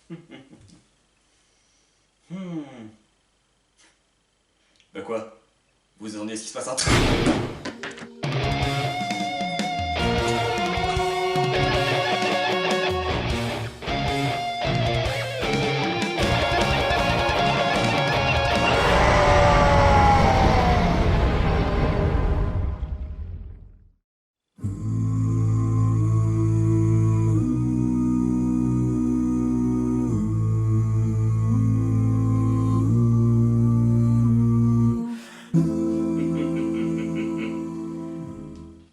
Bah quoi? Vous attendez à ce qu'il se passe un truc?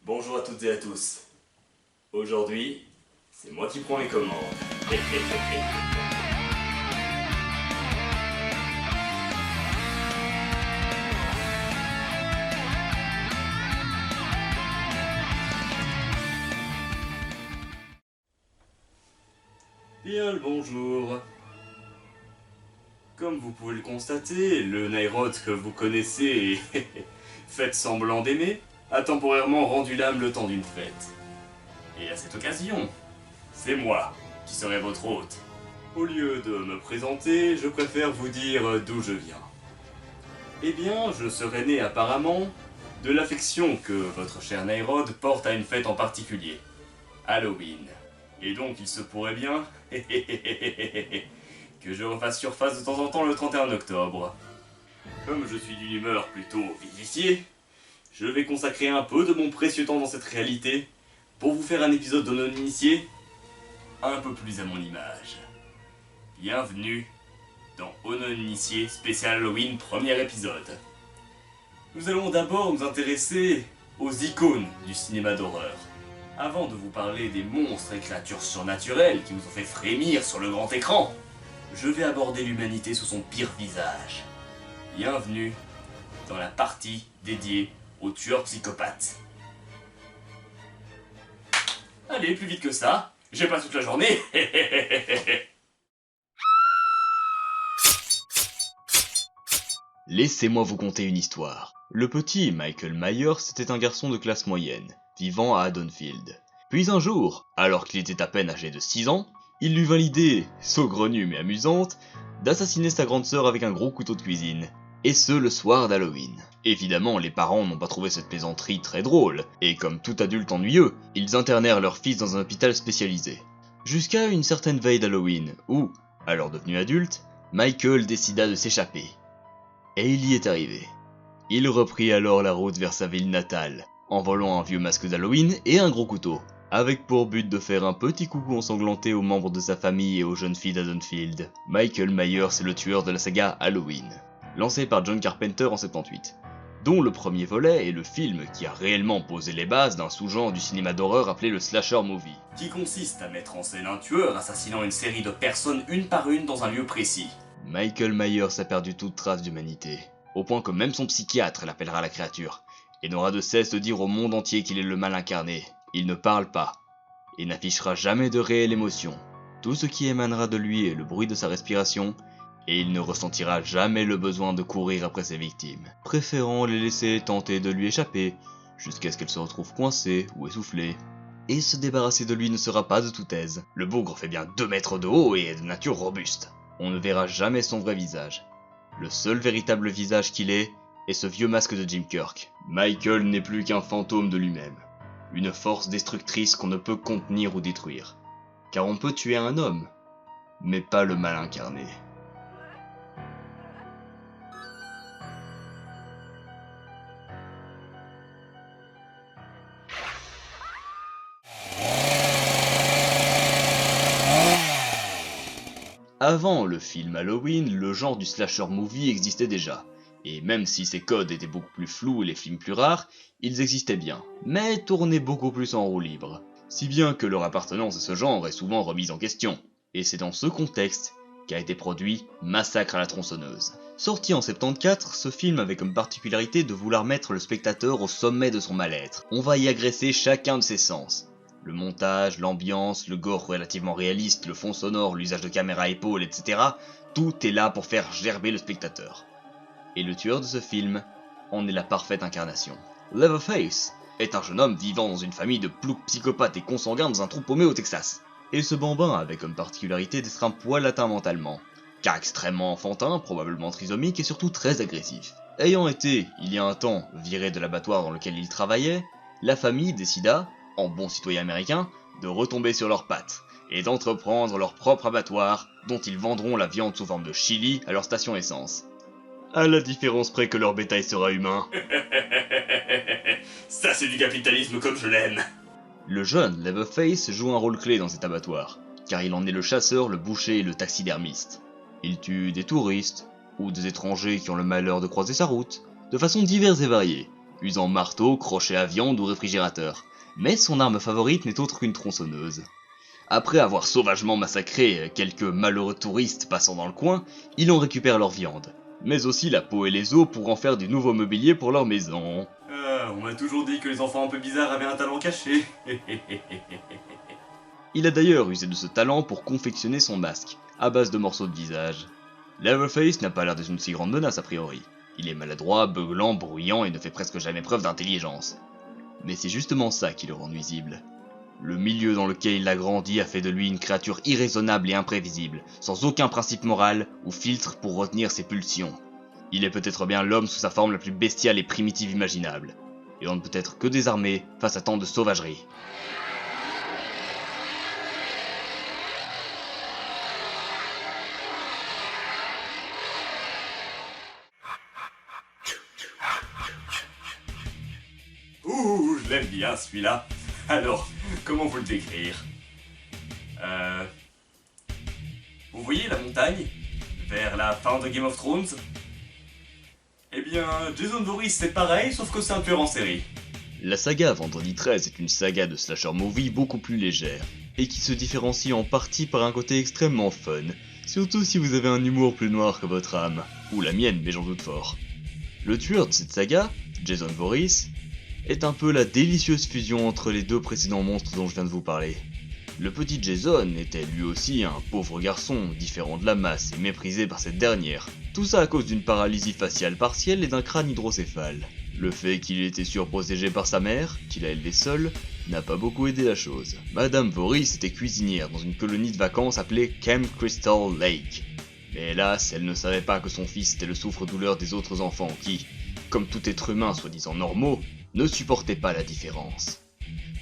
Bonjour à toutes et à tous. Aujourd'hui, c'est moi qui prends les commandes. Bien le bonjour. Comme vous pouvez le constater, le Nairod que vous connaissez et faites semblant d'aimer a temporairement rendu l'âme le temps d'une fête. Et à cette occasion, c'est moi qui serai votre hôte. Au lieu de me présenter, je préfère vous dire d'où je viens. Eh bien, je serais né apparemment de l'affection que votre cher Nairod porte à une fête en particulier, Halloween. Et donc il se pourrait bien que je refasse surface de temps en temps le 31 octobre. Comme je suis d'une humeur plutôt initiée, je vais consacrer un peu de mon précieux temps dans cette réalité pour vous faire un épisode de non-initié un peu plus à mon image. Bienvenue dans non-initié spécial Halloween premier épisode. Nous allons d'abord nous intéresser aux icônes du cinéma d'horreur. Avant de vous parler des monstres et créatures surnaturelles qui nous ont fait frémir sur le grand écran, je vais aborder l'humanité sous son pire visage. Bienvenue dans la partie dédiée aux tueurs psychopathes. Allez, plus vite que ça, j'ai pas toute la journée. Laissez-moi vous conter une histoire. Le petit Michael Myers était un garçon de classe moyenne, vivant à Haddonfield. Puis un jour, alors qu'il était à peine âgé de 6 ans, il lui vint l'idée, saugrenue mais amusante, d'assassiner sa grande sœur avec un gros couteau de cuisine. Et ce, le soir d'Halloween. Évidemment, les parents n'ont pas trouvé cette plaisanterie très drôle, et comme tout adulte ennuyeux, ils internèrent leur fils dans un hôpital spécialisé. Jusqu'à une certaine veille d'Halloween, où, alors devenu adulte, Michael décida de s'échapper. Et il y est arrivé. Il reprit alors la route vers sa ville natale, en volant un vieux masque d'Halloween et un gros couteau, avec pour but de faire un petit coucou ensanglanté aux membres de sa famille et aux jeunes filles d'Haddonfield. Michael Myers est le tueur de la saga Halloween, lancé par John Carpenter en 78, dont le premier volet est le film qui a réellement posé les bases d'un sous-genre du cinéma d'horreur appelé le slasher movie. Qui consiste à mettre en scène un tueur assassinant une série de personnes une par une dans un lieu précis. Michael Myers a perdu toute trace d'humanité, au point que même son psychiatre l'appellera la créature, et n'aura de cesse de dire au monde entier qu'il est le mal incarné. Il ne parle pas, et n'affichera jamais de réelle émotion. Tout ce qui émanera de lui est le bruit de sa respiration, et il ne ressentira jamais le besoin de courir après ses victimes, préférant les laisser tenter de lui échapper, jusqu'à ce qu'elles se retrouvent coincées ou essoufflées. Et se débarrasser de lui ne sera pas de toute aise. Le bougre fait bien 2 mètres de haut et est de nature robuste. On ne verra jamais son vrai visage. Le seul véritable visage qu'il est ce vieux masque de Jim Kirk. Michael n'est plus qu'un fantôme de lui-même. Une force destructrice qu'on ne peut contenir ou détruire. Car on peut tuer un homme, mais pas le mal incarné. Avant le film Halloween, le genre du slasher movie existait déjà. Et même si ses codes étaient beaucoup plus flous et les films plus rares, ils existaient bien, mais tournaient beaucoup plus en roue libre. Si bien que leur appartenance à ce genre est souvent remise en question. Et c'est dans ce contexte qu'a été produit Massacre à la tronçonneuse. Sorti en 74, ce film avait comme particularité de vouloir mettre le spectateur au sommet de son mal-être. On va y agresser chacun de ses sens. Le montage, l'ambiance, le gore relativement réaliste, le fond sonore, l'usage de caméra épaule, etc. Tout est là pour faire gerber le spectateur. Et le tueur de ce film en est la parfaite incarnation. Leatherface est un jeune homme vivant dans une famille de ploucs psychopathes et consanguins dans un trou paumé au Texas. Et ce bambin avait comme particularité d'être un poil atteint mentalement, car extrêmement enfantin, probablement trisomique et surtout très agressif. Ayant été, il y a un temps, viré de l'abattoir dans lequel il travaillait, la famille décida, en bon citoyen américain, de retomber sur leurs pattes, et d'entreprendre leur propre abattoir, dont ils vendront la viande sous forme de chili à leur station essence. À la différence près que leur bétail sera humain. Ça c'est du capitalisme comme je l'aime. Le jeune Leatherface joue un rôle clé dans cet abattoir, car il en est le chasseur, le boucher et le taxidermiste. Il tue des touristes, ou des étrangers qui ont le malheur de croiser sa route, de façon diverses et variées, usant marteau, crochet à viande ou réfrigérateur. Mais son arme favorite n'est autre qu'une tronçonneuse. Après avoir sauvagement massacré quelques malheureux touristes passant dans le coin, il en récupère leur viande, mais aussi la peau et les os pour en faire du nouveau mobilier pour leur maison. On m'a toujours dit que les enfants un peu bizarres avaient un talent caché. Il a d'ailleurs usé de ce talent pour confectionner son masque, à base de morceaux de visage. Leatherface n'a pas l'air d'être une si grande menace a priori. Il est maladroit, beuglant, bruyant et ne fait presque jamais preuve d'intelligence. Mais c'est justement ça qui le rend nuisible. Le milieu dans lequel il a grandi a fait de lui une créature irraisonnable et imprévisible, sans aucun principe moral ou filtre pour retenir ses pulsions. Il est peut-être bien l'homme sous sa forme la plus bestiale et primitive imaginable, et on ne peut être que désarmé face à tant de sauvagerie. Ouh, je l'aime bien celui-là. Alors, comment vous le décrire Vous voyez la montagne vers la fin de Game of Thrones? Eh bien, Jason Voorhees c'est pareil, sauf que c'est un tueur en série. La saga Vendredi 13 est une saga de slasher movie beaucoup plus légère, et qui se différencie en partie par un côté extrêmement fun, surtout si vous avez un humour plus noir que votre âme, ou la mienne mais j'en doute fort. Le tueur de cette saga, Jason Voorhees, est un peu la délicieuse fusion entre les deux précédents monstres dont je viens de vous parler. Le petit Jason était lui aussi un pauvre garçon, différent de la masse et méprisé par cette dernière. Tout ça à cause d'une paralysie faciale partielle et d'un crâne hydrocéphale. Le fait qu'il ait été surprotégé par sa mère, qu'il a élevé seul, n'a pas beaucoup aidé la chose. Madame Voorhees était cuisinière dans une colonie de vacances appelée Camp Crystal Lake. Mais hélas, elle ne savait pas que son fils était le souffre-douleur des autres enfants qui, comme tout être humain soi-disant normaux, ne supportait pas la différence.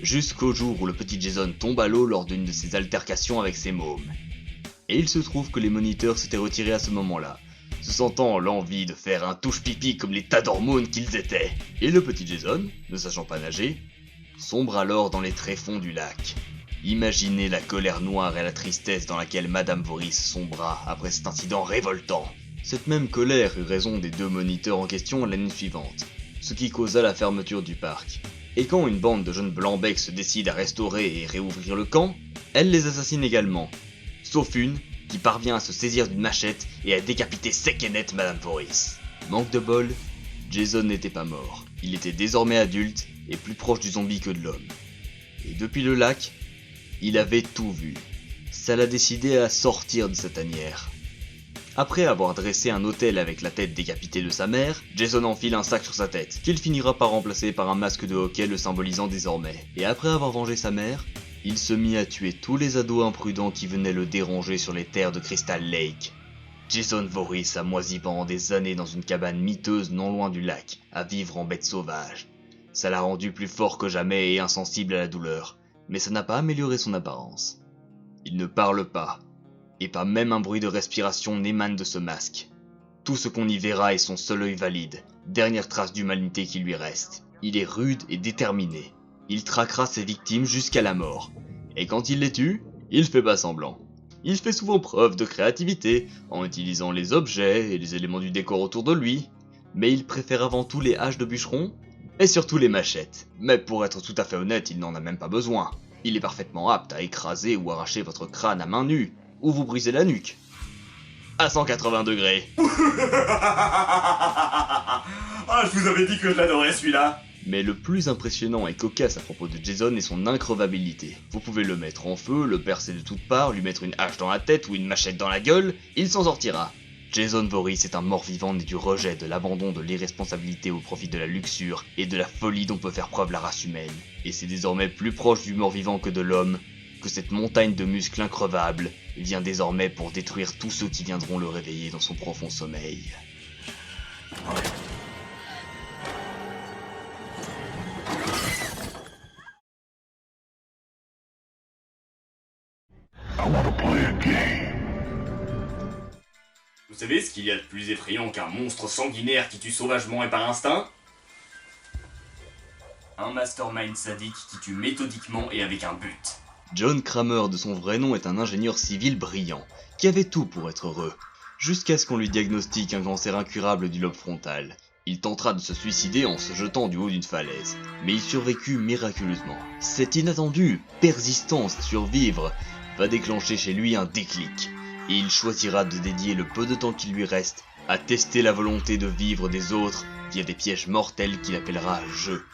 Jusqu'au jour où le petit Jason tombe à l'eau lors d'une de ses altercations avec ses mômes. Et il se trouve que les moniteurs s'étaient retirés à ce moment-là, se sentant l'envie de faire un touche-pipi comme les tas d'hormones qu'ils étaient. Et le petit Jason, ne sachant pas nager, sombre alors dans les tréfonds du lac. Imaginez la colère noire et la tristesse dans laquelle Madame Voorhees sombra après cet incident révoltant. Cette même colère eut raison des deux moniteurs en question l'année suivante, ce qui causa la fermeture du parc. Et quand une bande de jeunes blancs-becs se décide à restaurer et réouvrir le camp, elle les assassine également. Sauf une, qui parvient à se saisir d'une machette et à décapiter sec et net Madame Voorhees. Manque de bol, Jason n'était pas mort. Il était désormais adulte et plus proche du zombie que de l'homme. Et depuis le lac, il avait tout vu. Ça l'a décidé à sortir de sa tanière. Après avoir dressé un autel avec la tête décapitée de sa mère, Jason enfile un sac sur sa tête, qu'il finira par remplacer par un masque de hockey le symbolisant désormais. Et après avoir vengé sa mère, il se mit à tuer tous les ados imprudents qui venaient le déranger sur les terres de Crystal Lake. Jason Voorhees a moisi pendant des années dans une cabane miteuse non loin du lac, à vivre en bête sauvage. Ça l'a rendu plus fort que jamais et insensible à la douleur, mais ça n'a pas amélioré son apparence. Il ne parle pas, et pas même un bruit de respiration n'émane de ce masque. Tout ce qu'on y verra est son seul œil valide, dernière trace d'humanité qui lui reste. Il est rude et déterminé. Il traquera ses victimes jusqu'à la mort. Et quand il les tue, il fait pas semblant. Il fait souvent preuve de créativité, en utilisant les objets et les éléments du décor autour de lui, mais il préfère avant tout les haches de bûcheron, et surtout les machettes. Mais pour être tout à fait honnête, il n'en a même pas besoin. Il est parfaitement apte à écraser ou arracher votre crâne à main nue, ou vous briser la nuque. À 180 degrés. Ah, je vous avais dit que je l'adorais celui-là. Mais le plus impressionnant et cocasse à propos de Jason est son increvabilité. Vous pouvez le mettre en feu, le percer de toutes parts, lui mettre une hache dans la tête ou une machette dans la gueule, il s'en sortira. Jason Voorhees est un mort-vivant né du rejet, de l'abandon, de l'irresponsabilité au profit de la luxure et de la folie dont peut faire preuve la race humaine. Et c'est désormais plus proche du mort-vivant que de l'homme, que cette montagne de muscles increvables vient désormais pour détruire tous ceux qui viendront le réveiller dans son profond sommeil. Vous savez ce qu'il y a de plus effrayant qu'un monstre sanguinaire qui tue sauvagement et par instinct? Un mastermind sadique qui tue méthodiquement et avec un but. John Kramer de son vrai nom est un ingénieur civil brillant, qui avait tout pour être heureux, jusqu'à ce qu'on lui diagnostique un cancer incurable du lobe frontal. Il tentera de se suicider en se jetant du haut d'une falaise, mais il survécut miraculeusement. Cette inattendue persistance à survivre va déclencher chez lui un déclic, et il choisira de dédier le peu de temps qui lui reste à tester la volonté de vivre des autres via des pièges mortels qu'il appellera jeux.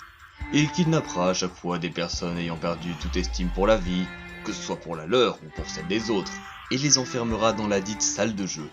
Et il kidnappera à chaque fois des personnes ayant perdu toute estime pour la vie, que ce soit pour la leur ou pour celle des autres, et les enfermera dans la dite salle de jeu,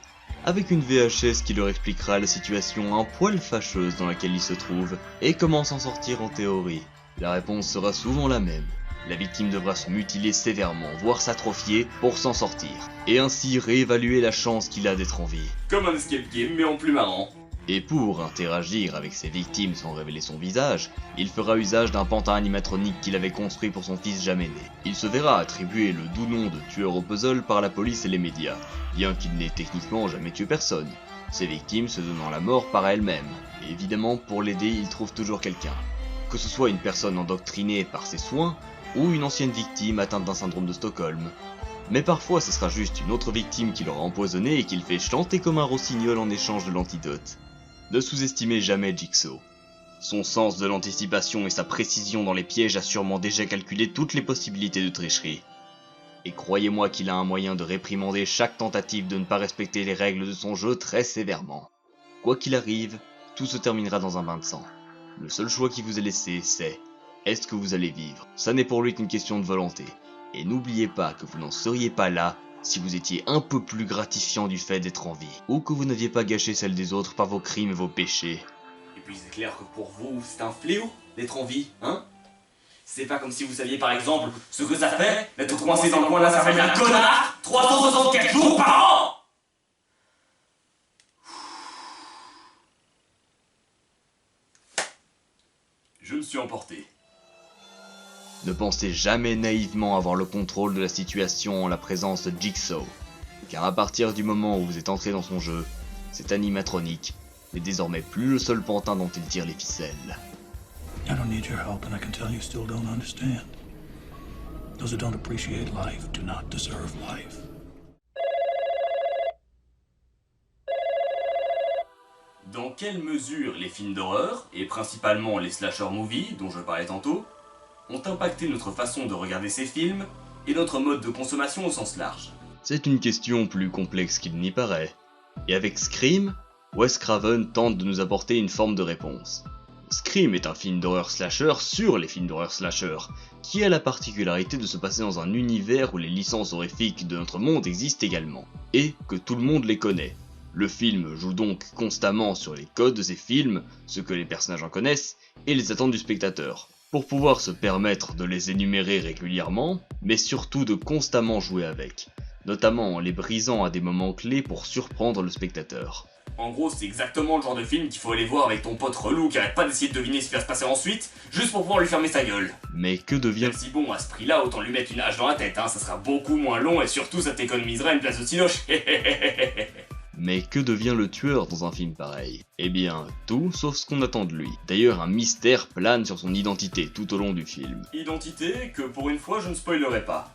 avec une VHS qui leur expliquera la situation un poil fâcheuse dans laquelle ils se trouvent, et comment s'en sortir en théorie. La réponse sera souvent la même. La victime devra se mutiler sévèrement, voire s'atrophier pour s'en sortir, et ainsi réévaluer la chance qu'il a d'être en vie. Comme un escape game mais en plus marrant. Et pour interagir avec ses victimes sans révéler son visage, il fera usage d'un pantin animatronique qu'il avait construit pour son fils jamais né. Il se verra attribuer le doux nom de tueur au puzzle par la police et les médias, bien qu'il n'ait techniquement jamais tué personne, ses victimes se donnant la mort par elles-mêmes. Et évidemment, pour l'aider, il trouve toujours quelqu'un. Que ce soit une personne endoctrinée par ses soins, ou une ancienne victime atteinte d'un syndrome de Stockholm. Mais parfois ce sera juste une autre victime qui l'aura empoisonné et qu'il fait chanter comme un rossignol en échange de l'antidote. Ne sous-estimez jamais Jigsaw. Son sens de l'anticipation et sa précision dans les pièges a sûrement déjà calculé toutes les possibilités de tricherie. Et croyez-moi qu'il a un moyen de réprimander chaque tentative de ne pas respecter les règles de son jeu très sévèrement. Quoi qu'il arrive, tout se terminera dans un bain de sang. Le seul choix qui vous est laissé, c'est: est-ce que vous allez vivre? Ça n'est pour lui qu'une question de volonté. Et n'oubliez pas que vous n'en seriez pas là si vous étiez un peu plus gratifiant du fait d'être en vie, ou que vous n'aviez pas gâché celle des autres par vos crimes et vos péchés. Et puis c'est clair que pour vous, c'est un fléau d'être en vie, hein? C'est pas comme si vous saviez par exemple ce que ça fait d'être coincé dans le coin de sa famille un connard 364 jours par an! Je me suis emporté. Ne pensez jamais naïvement avoir le contrôle de la situation en la présence de Jigsaw, car à partir du moment où vous êtes entré dans son jeu, cet animatronique n'est désormais plus le seul pantin dont il tire les ficelles. I don't need your help, and I can tell you still don't understand. Those who don't appreciate life do not deserve life. Dans quelle mesure les films d'horreur, et principalement les slasher movies dont je parlais tantôt, ont impacté notre façon de regarder ces films et notre mode de consommation au sens large? C'est une question plus complexe qu'il n'y paraît. Et avec Scream, Wes Craven tente de nous apporter une forme de réponse. Scream est un film d'horreur slasher sur les films d'horreur slasher, qui a la particularité de se passer dans un univers où les licences horrifiques de notre monde existent également, et que tout le monde les connaît. Le film joue donc constamment sur les codes de ces films, ce que les personnages en connaissent, et les attentes du spectateur, pour pouvoir se permettre de les énumérer régulièrement, mais surtout de constamment jouer avec, notamment en les brisant à des moments clés pour surprendre le spectateur. En gros, c'est exactement le genre de film qu'il faut aller voir avec ton pote relou qui arrête pas d'essayer de deviner ce qui va se passer ensuite, juste pour pouvoir lui fermer sa gueule. Mais que devient... Même si bon, à ce prix-là, autant lui mettre une hache dans la tête, hein, ça sera beaucoup moins long et surtout ça t'économisera une place de cinoche. Mais que devient le tueur dans un film pareil? Eh bien, tout sauf ce qu'on attend de lui. D'ailleurs, un mystère plane sur son identité tout au long du film. Identité que pour une fois je ne spoilerai pas.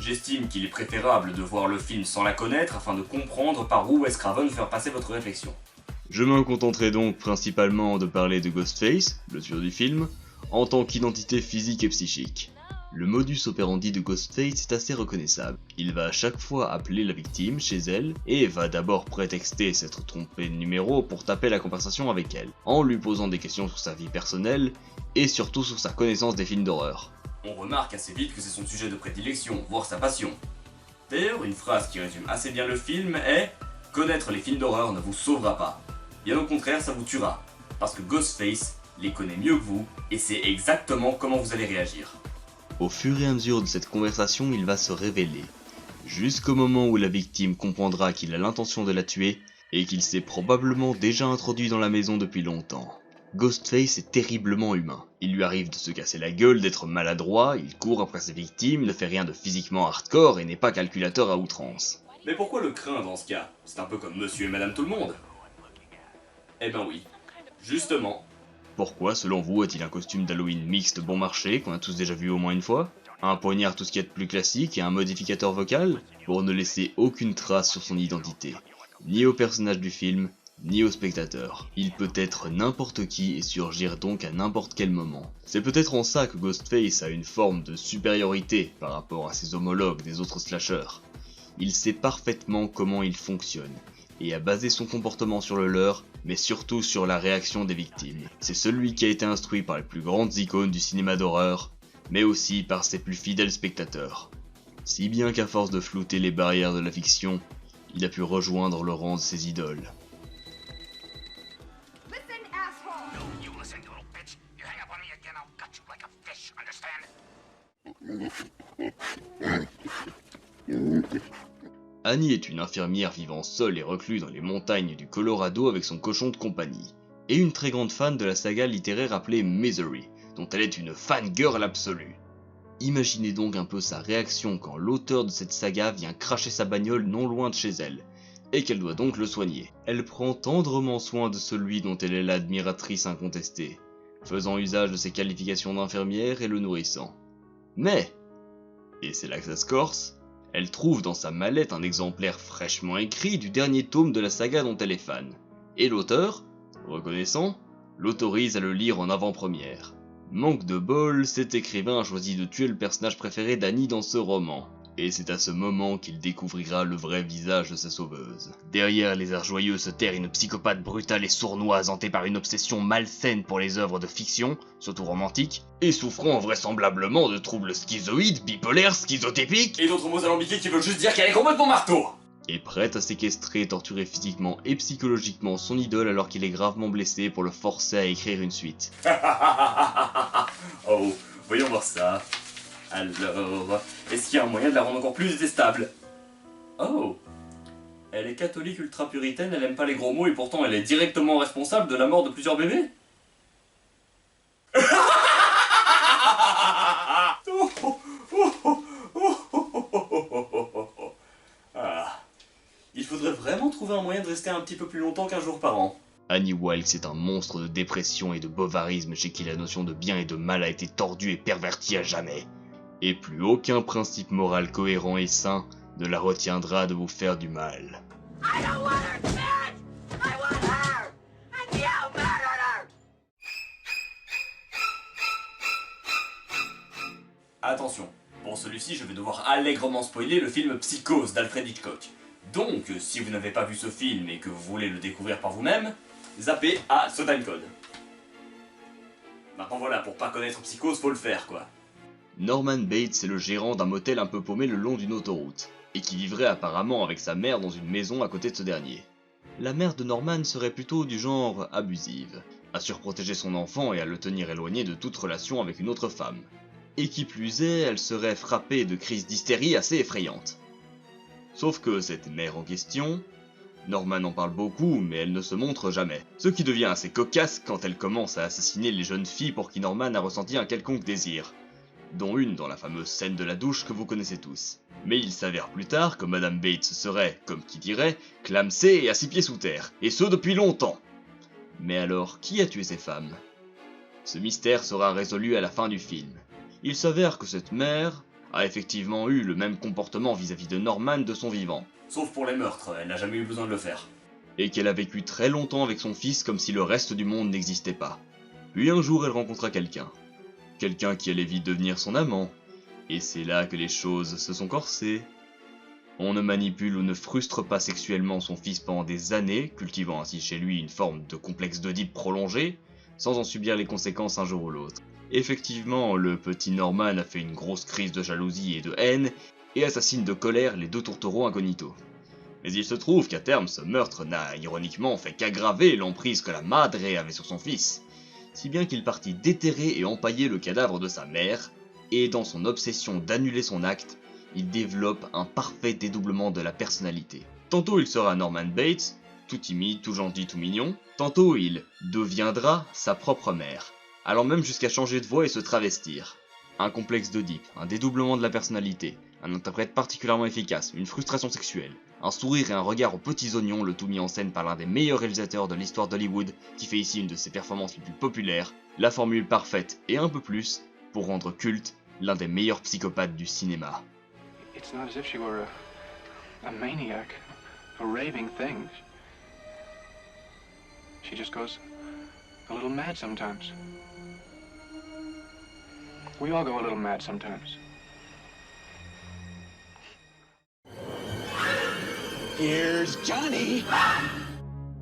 J'estime qu'il est préférable de voir le film sans la connaître afin de comprendre par où Wes Craven faire passer votre réflexion. Je me contenterai donc principalement de parler de Ghostface, le tueur du film, en tant qu'identité physique et psychique. Le modus operandi de Ghostface est assez reconnaissable. Il va à chaque fois appeler la victime chez elle et va d'abord prétexter s'être trompé de numéro pour taper la conversation avec elle, en lui posant des questions sur sa vie personnelle et surtout sur sa connaissance des films d'horreur. On remarque assez vite que c'est son sujet de prédilection, voire sa passion. D'ailleurs, une phrase qui résume assez bien le film est « Connaître les films d'horreur ne vous sauvera pas. Bien au contraire, ça vous tuera. Parce que Ghostface les connaît mieux que vous et sait exactement comment vous allez réagir. » Au fur et à mesure de cette conversation, il va se révéler, jusqu'au moment où la victime comprendra qu'il a l'intention de la tuer et qu'il s'est probablement déjà introduit dans la maison depuis longtemps. Ghostface est terriblement humain. Il lui arrive de se casser la gueule, d'être maladroit, il court après ses victimes, ne fait rien de physiquement hardcore et n'est pas calculateur à outrance. Mais pourquoi le craint dans ce cas? C'est un peu comme monsieur et madame tout le monde. Eh ben oui, justement. Pourquoi, selon vous, a-t-il un costume d'Halloween mixte bon marché qu'on a tous déjà vu au moins une fois? Un poignard tout ce qu'il y a de plus classique et un modificateur vocal? Pour ne laisser aucune trace sur son identité. Ni au personnage du film, ni au spectateur. Il peut être n'importe qui et surgir donc à n'importe quel moment. C'est peut-être en ça que Ghostface a une forme de supériorité par rapport à ses homologues des autres slashers. Il sait parfaitement comment il fonctionne, et a basé son comportement sur le leur, mais surtout sur la réaction des victimes. C'est celui qui a été instruit par les plus grandes icônes du cinéma d'horreur, mais aussi par ses plus fidèles spectateurs. Si bien qu'à force de flouter les barrières de la fiction, il a pu rejoindre le rang de ses idoles. Annie est une infirmière vivant seule et recluse dans les montagnes du Colorado avec son cochon de compagnie, et une très grande fan de la saga littéraire appelée Misery, dont elle est une fangirl absolue. Imaginez donc un peu sa réaction quand l'auteur de cette saga vient cracher sa bagnole non loin de chez elle, et qu'elle doit donc le soigner. Elle prend tendrement soin de celui dont elle est l'admiratrice incontestée, faisant usage de ses qualifications d'infirmière et le nourrissant. Mais, et c'est là que ça se corse, elle trouve dans sa mallette un exemplaire fraîchement écrit du dernier tome de la saga dont elle est fan, et l'auteur, reconnaissant, l'autorise à le lire en avant-première. Manque de bol, cet écrivain a choisi de tuer le personnage préféré d'Annie dans ce roman, et c'est à ce moment qu'il découvrira le vrai visage de sa sauveuse. Derrière les airs joyeux se terre une psychopathe brutale et sournoise hantée par une obsession malsaine pour les œuvres de fiction, surtout romantiques, et souffrant vraisemblablement de troubles schizoïdes, bipolaires, schizotypiques, Et d'autres mots alambiqués qui veulent juste dire qu'elle est complètement marteau. et prête à séquestrer et torturer physiquement et psychologiquement son idole alors qu'il est gravement blessé pour le forcer à écrire une suite. Oh, voyons voir ça. Alors, est-ce qu'il y a un moyen de la rendre encore plus détestable? Oh, elle est catholique ultra-puritaine, elle aime pas les gros mots et pourtant elle est directement responsable de la mort de plusieurs bébés? Ah, il faudrait vraiment trouver un moyen de rester un petit peu plus longtemps qu'un jour par an. Annie Wilkes est un monstre de dépression et de bovarisme chez qui la notion de bien et de mal a été tordue et pervertie à jamais. Et plus aucun principe moral cohérent et sain ne la retiendra de vous faire du mal. I don't want her dead! I want her! And you murdered her! Attention, pour celui-ci je vais devoir allègrement spoiler le film Psychose d'Alfred Hitchcock. Donc, si vous n'avez pas vu ce film et que vous voulez le découvrir par vous-même, zappez à ce timecode. Maintenant voilà, pour pas connaître Psychose, faut le faire quoi. Norman Bates est le gérant d'un motel un peu paumé le long d'une autoroute, et qui vivrait apparemment avec sa mère dans une maison à côté de ce dernier. La mère de Norman serait plutôt du genre abusive, à surprotéger son enfant et à le tenir éloigné de toute relation avec une autre femme. Et qui plus est, elle serait frappée de crises d'hystérie assez effrayantes. Sauf que cette mère en question, Norman en parle beaucoup, mais elle ne se montre jamais. Ce qui devient assez cocasse quand elle commence à assassiner les jeunes filles pour qui Norman a ressenti un quelconque désir, dont une dans la fameuse scène de la douche que vous connaissez tous. Mais il s'avère plus tard que Madame Bates serait, comme qui dirait, clamsée et à 6 pieds sous terre, et ce depuis longtemps. Mais alors, qui a tué ces femmes? Ce mystère sera résolu à la fin du film. Il s'avère que cette mère a effectivement eu le même comportement vis-à-vis de Norman de son vivant, Sauf pour les meurtres, elle n'a jamais eu besoin de le faire. et qu'elle a vécu très longtemps avec son fils comme si le reste du monde n'existait pas. Puis un jour elle rencontra quelqu'un qui allait vite devenir son amant, et c'est là que les choses se sont corsées. On ne manipule ou ne frustre pas sexuellement son fils pendant des années, cultivant ainsi chez lui une forme de complexe d'Oedipe prolongé, sans en subir les conséquences un jour ou l'autre. Effectivement, le petit Norman a fait une grosse crise de jalousie et de haine, et assassine de colère les deux tourtereaux incognito. Mais il se trouve qu'à terme, ce meurtre n'a ironiquement fait qu'aggraver l'emprise que la madre avait sur son fils, si bien qu'il partit déterrer et empailler le cadavre de sa mère, et dans son obsession d'annuler son acte, il développe un parfait dédoublement de la personnalité. Tantôt il sera Norman Bates, tout timide, tout gentil, tout mignon, tantôt il deviendra sa propre mère, allant même jusqu'à changer de voix et se travestir. Un complexe d'Oedipe, un dédoublement de la personnalité, un interprète particulièrement efficace, une frustration sexuelle, un sourire et un regard aux petits oignons, le tout mis en scène par l'un des meilleurs réalisateurs de l'histoire d'Hollywood, qui fait ici une de ses performances les plus populaires, la formule parfaite et un peu plus pour rendre culte l'un des meilleurs psychopathes du cinéma. It's not as if she were a maniac, a raving thing. She just goes a little mad sometimes. We all go a little mad sometimes. Here's Johnny!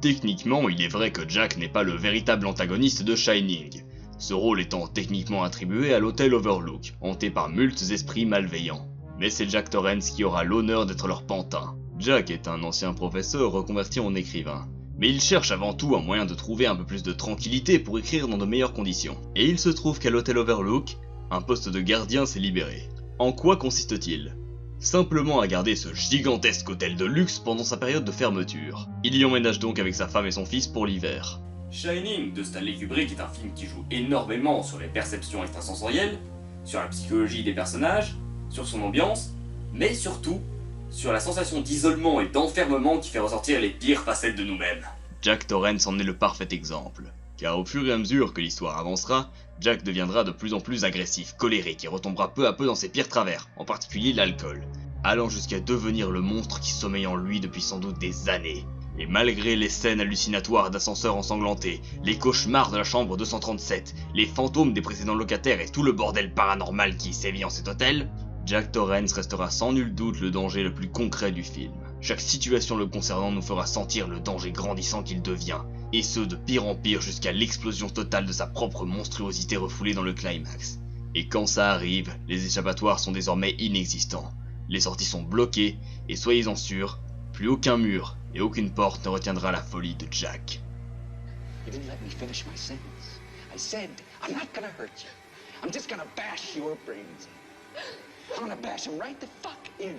Techniquement, il est vrai que Jack n'est pas le véritable antagoniste de Shining, ce rôle étant techniquement attribué à l'hôtel Overlook, hanté par multes esprits malveillants. Mais c'est Jack Torrance qui aura l'honneur d'être leur pantin. Jack est un ancien professeur reconverti en écrivain, mais il cherche avant tout un moyen de trouver un peu plus de tranquillité pour écrire dans de meilleures conditions. Et il se trouve qu'à l'hôtel Overlook, un poste de gardien s'est libéré. En quoi consiste-t-il ? Simplement à garder ce gigantesque hôtel de luxe pendant sa période de fermeture. Il y emménage donc avec sa femme et son fils pour l'hiver. Shining de Stanley Kubrick est un film qui joue énormément sur les perceptions extrasensorielles, sur la psychologie des personnages, sur son ambiance, mais surtout sur la sensation d'isolement et d'enfermement qui fait ressortir les pires facettes de nous-mêmes. Jack Torrance en est le parfait exemple, car au fur et à mesure que l'histoire avancera, Jack deviendra de plus en plus agressif, colérique et retombera peu à peu dans ses pires travers, en particulier l'alcool, allant jusqu'à devenir le monstre qui sommeille en lui depuis sans doute des années. Et malgré les scènes hallucinatoires d'ascenseurs ensanglantés, les cauchemars de la chambre 237, les fantômes des précédents locataires et tout le bordel paranormal qui sévit en cet hôtel, Jack Torrance restera sans nul doute le danger le plus concret du film. Chaque situation le concernant nous fera sentir le danger grandissant qu'il devient, et ce de pire en pire jusqu'à l'explosion totale de sa propre monstruosité refoulée dans le climax. Et quand ça arrive, les échappatoires sont désormais inexistants. Les sorties sont bloquées, et soyez-en sûrs, plus aucun mur et aucune porte ne retiendra la folie de Jack. You didn't let me finish my sentence. I said, I'm not gonna hurt you. I'm just gonna bash your brains in. I'm gonna bash them right the fuck in.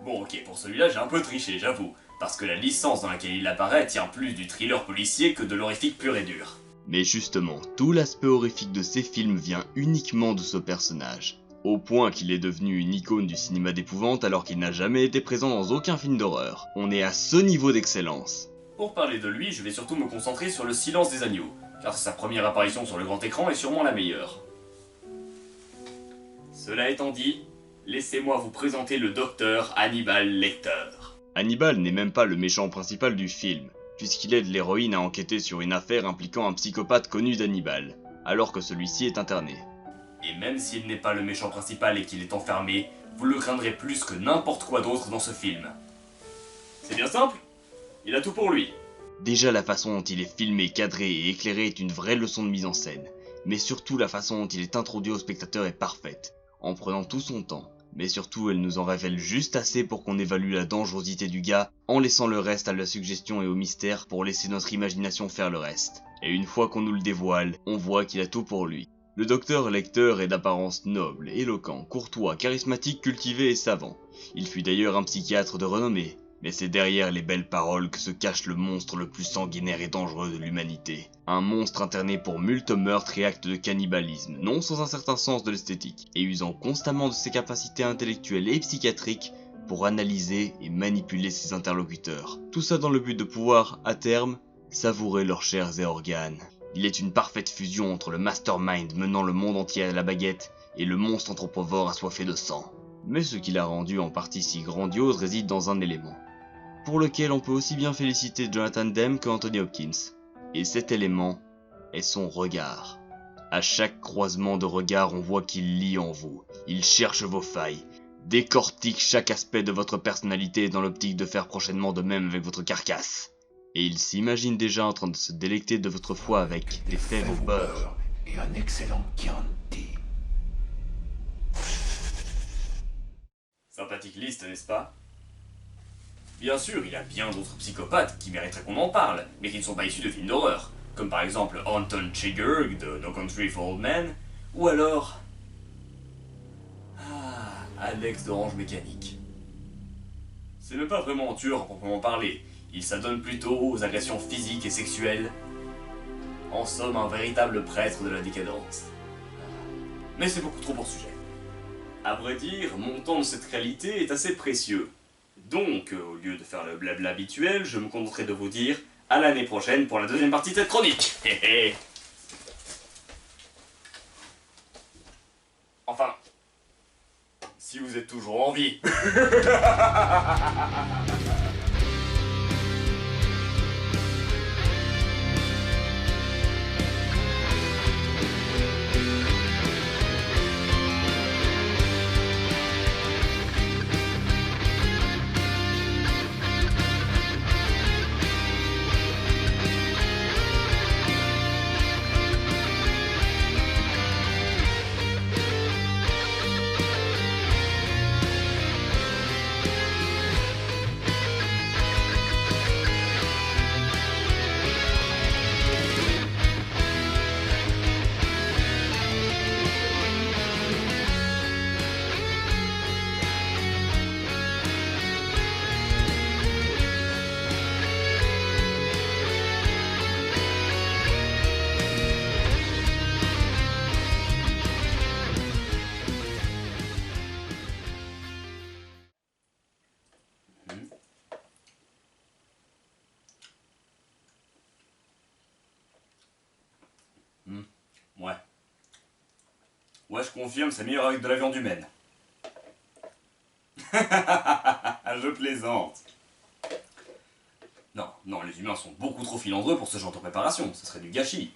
Bon ok, pour celui-là j'ai un peu triché, j'avoue, parce que la licence dans laquelle il apparaît tient plus du thriller policier que de l'horrifique pur et dur. Mais justement, tout l'aspect horrifique de ces films vient uniquement de ce personnage, au point qu'il est devenu une icône du cinéma d'épouvante alors qu'il n'a jamais été présent dans aucun film d'horreur. On est à ce niveau d'excellence. Pour parler de lui, je vais surtout me concentrer sur Le Silence des Agneaux, car sa première apparition sur le grand écran est sûrement la meilleure. Cela étant dit, laissez-moi vous présenter le docteur Hannibal Lecter. Hannibal n'est même pas le méchant principal du film, puisqu'il aide l'héroïne à enquêter sur une affaire impliquant un psychopathe connu d'Hannibal, alors que celui-ci est interné. Et même s'il n'est pas le méchant principal et qu'il est enfermé, vous le craindrez plus que n'importe quoi d'autre dans ce film. C'est bien simple, il a tout pour lui. Déjà la façon dont il est filmé, cadré et éclairé est une vraie leçon de mise en scène, mais surtout la façon dont il est introduit au spectateur est parfaite, en prenant tout son temps. Mais surtout elle nous en révèle juste assez pour qu'on évalue la dangerosité du gars, en laissant le reste à la suggestion et au mystère pour laisser notre imagination faire le reste. Et une fois qu'on nous le dévoile, on voit qu'il a tout pour lui. Le docteur Lecter est d'apparence noble, éloquent, courtois, charismatique, cultivé et savant. Il fut d'ailleurs un psychiatre de renommée, mais c'est derrière les belles paroles que se cache le monstre le plus sanguinaire et dangereux de l'humanité. Un monstre interné pour multes meurtres et actes de cannibalisme, non sans un certain sens de l'esthétique, et usant constamment de ses capacités intellectuelles et psychiatriques pour analyser et manipuler ses interlocuteurs. Tout ça dans le but de pouvoir, à terme, savourer leurs chairs et organes. Il est une parfaite fusion entre le mastermind menant le monde entier à la baguette et le monstre anthropovore assoiffé de sang. Mais ce qui l'a rendu en partie si grandiose réside dans un élément, pour lequel on peut aussi bien féliciter Jonathan Demme que Anthony Hopkins. Et cet élément est son regard. À chaque croisement de regard, on voit qu'il lit en vous. Il cherche vos failles, décortique chaque aspect de votre personnalité dans l'optique de faire prochainement de même avec votre carcasse. Et il s'imagine déjà en train de se délecter de votre foie avec des fèves au beurre. Et un excellent Chianti. Sympathique liste, n'est-ce pas? Bien sûr, il y a bien d'autres psychopathes qui mériteraient qu'on en parle, mais qui ne sont pas issus de films d'horreur. comme par exemple Anton Chigurh de No Country for Old Men, ou alors... Alex d'Orange Mécanique. C'est même pas vraiment un tueur à proprement parler, il s'adonne plutôt aux agressions physiques et sexuelles. En somme, un véritable prêtre de la décadence. Mais c'est beaucoup trop pour ce sujet. À vrai dire, mon temps de cette réalité est assez précieux. Donc, au lieu de faire le blabla habituel, je me contenterai de vous dire à l'année prochaine pour la deuxième partie de cette chronique. Enfin, si vous êtes toujours en vie. Ouais. Ouais, je confirme, c'est meilleur avec de la viande humaine. Je plaisante. Non, les humains sont beaucoup trop filandreux pour ce genre de préparation, ce serait du gâchis.